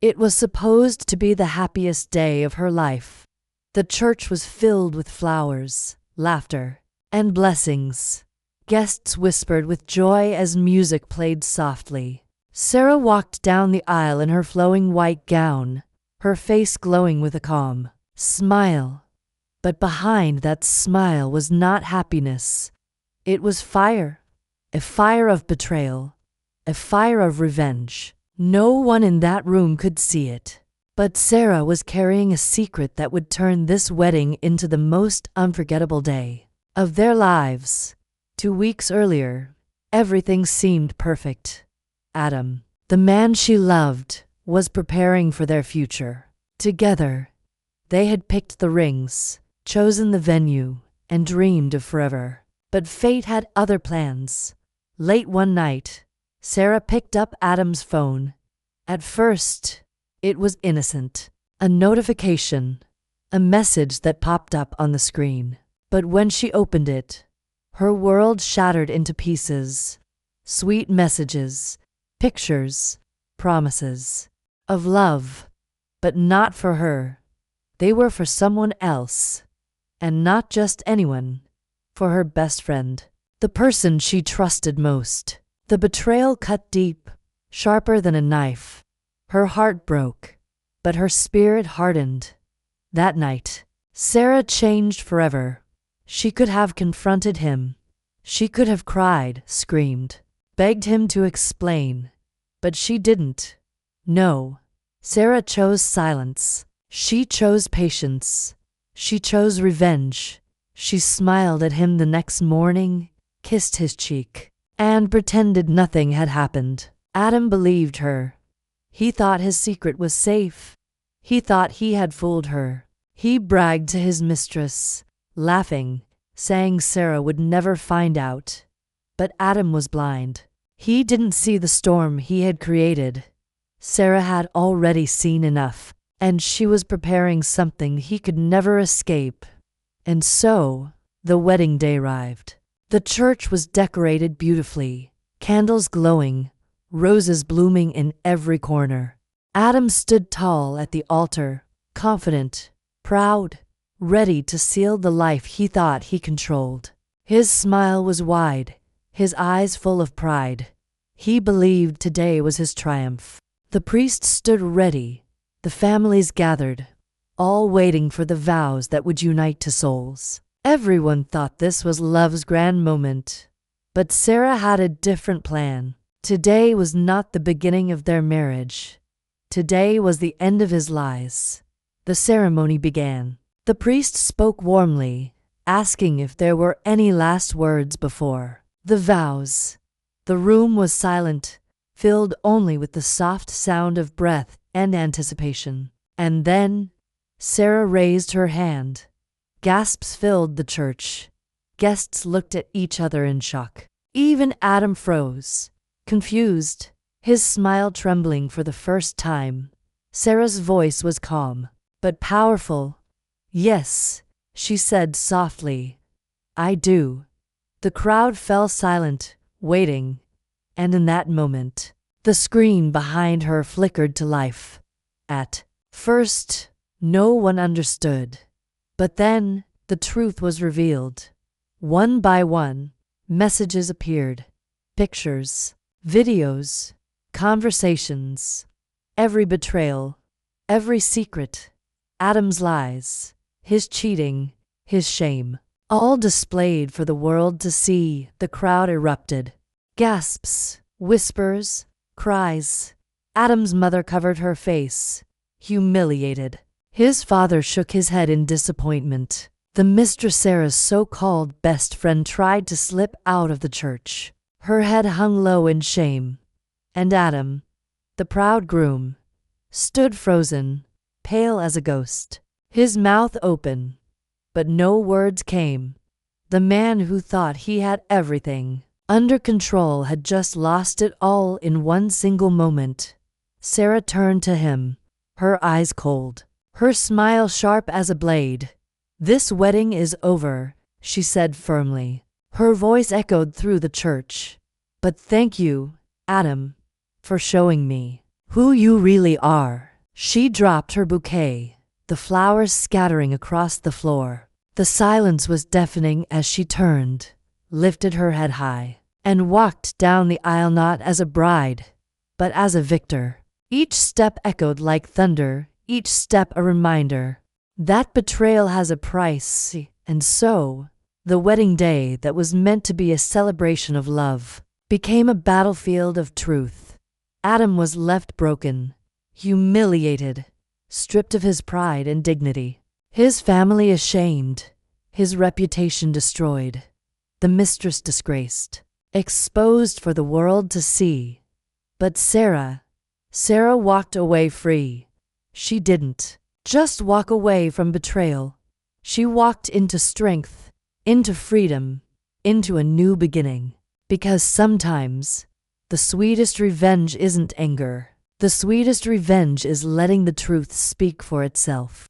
It was supposed to be the happiest day of her life. The church was filled with flowers, laughter, and blessings. Guests whispered with joy as music played softly. Sarah walked down the aisle in her flowing white gown, her face glowing with a calm smile. But behind that smile was not happiness. It was fire. A fire of betrayal. A fire of revenge. No one in that room could see it. But Sarah was carrying a secret that would turn this wedding into the most unforgettable day of their lives. 2 weeks earlier, everything seemed perfect. Adam, the man she loved, was preparing for their future. Together, they had picked the rings, chosen the venue, and dreamed of forever. But fate had other plans. Late one night, Sarah picked up Adam's phone. At first, it was innocent. A notification, a message that popped up on the screen. But when she opened it, her world shattered into pieces. Sweet messages, pictures, promises of love. But not for her. They were for someone else. And not just anyone. For her best friend. The person she trusted most. The betrayal cut deep, sharper than a knife. Her heart broke, but her spirit hardened. That night, Sarah changed forever. She could have confronted him. She could have cried, screamed, begged him to explain. But she didn't. No. Sarah chose silence. She chose patience. She chose revenge. She smiled at him the next morning, kissed his cheek, and pretended nothing had happened. Adam believed her. He thought his secret was safe. He thought he had fooled her. He bragged to his mistress, laughing, saying Sarah would never find out. But Adam was blind. He didn't see the storm he had created. Sarah had already seen enough, and she was preparing something he could never escape. And so, the wedding day arrived. The church was decorated beautifully, candles glowing, roses blooming in every corner. Adam stood tall at the altar, confident, proud, ready to seal the life he thought he controlled. His smile was wide, his eyes full of pride. He believed today was his triumph. The priest stood ready, the families gathered, all waiting for the vows that would unite two souls. Everyone thought this was love's grand moment. But Sarah had a different plan. Today was not the beginning of their marriage. Today was the end of his lies. The ceremony began. The priest spoke warmly, asking if there were any last words before the vows. The room was silent, filled only with the soft sound of breath and anticipation. And then, Sarah raised her hand. Gasps filled the church. Guests looked at each other in shock. Even Adam froze, confused, his smile trembling for the first time. Sarah's voice was calm, but powerful. "Yes," she said softly. "I do." The crowd fell silent, waiting. And in that moment, the screen behind her flickered to life. At first, no one understood. But then, the truth was revealed. One by one, messages appeared. Pictures, videos, conversations. Every betrayal, every secret. Adam's lies, his cheating, his shame. All displayed for the world to see. The crowd erupted. Gasps, whispers, cries. Adam's mother covered her face, humiliated. His father shook his head in disappointment. The Mistress Sarah's so-called best friend tried to slip out of the church. Her head hung low in shame. And Adam, the proud groom, stood frozen, pale as a ghost, his mouth open. But no words came. The man who thought he had everything under control had just lost it all in one single moment. Sarah turned to him, her eyes cold, her smile sharp as a blade. "This wedding is over," she said firmly. Her voice echoed through the church. "But thank you, Adam, for showing me who you really are." She dropped her bouquet, the flowers scattering across the floor. The silence was deafening as she turned, lifted her head high, and walked down the aisle not as a bride, but as a victor. Each step echoed like thunder, each step a reminder that betrayal has a price, and so, the wedding day that was meant to be a celebration of love became a battlefield of truth. Adam was left broken, humiliated, stripped of his pride and dignity. His family ashamed, his reputation destroyed, the mistress disgraced, exposed for the world to see. But Sarah walked away free. She didn't just walk away from betrayal. She walked into strength, into freedom, into a new beginning. Because sometimes, the sweetest revenge isn't anger. The sweetest revenge is letting the truth speak for itself.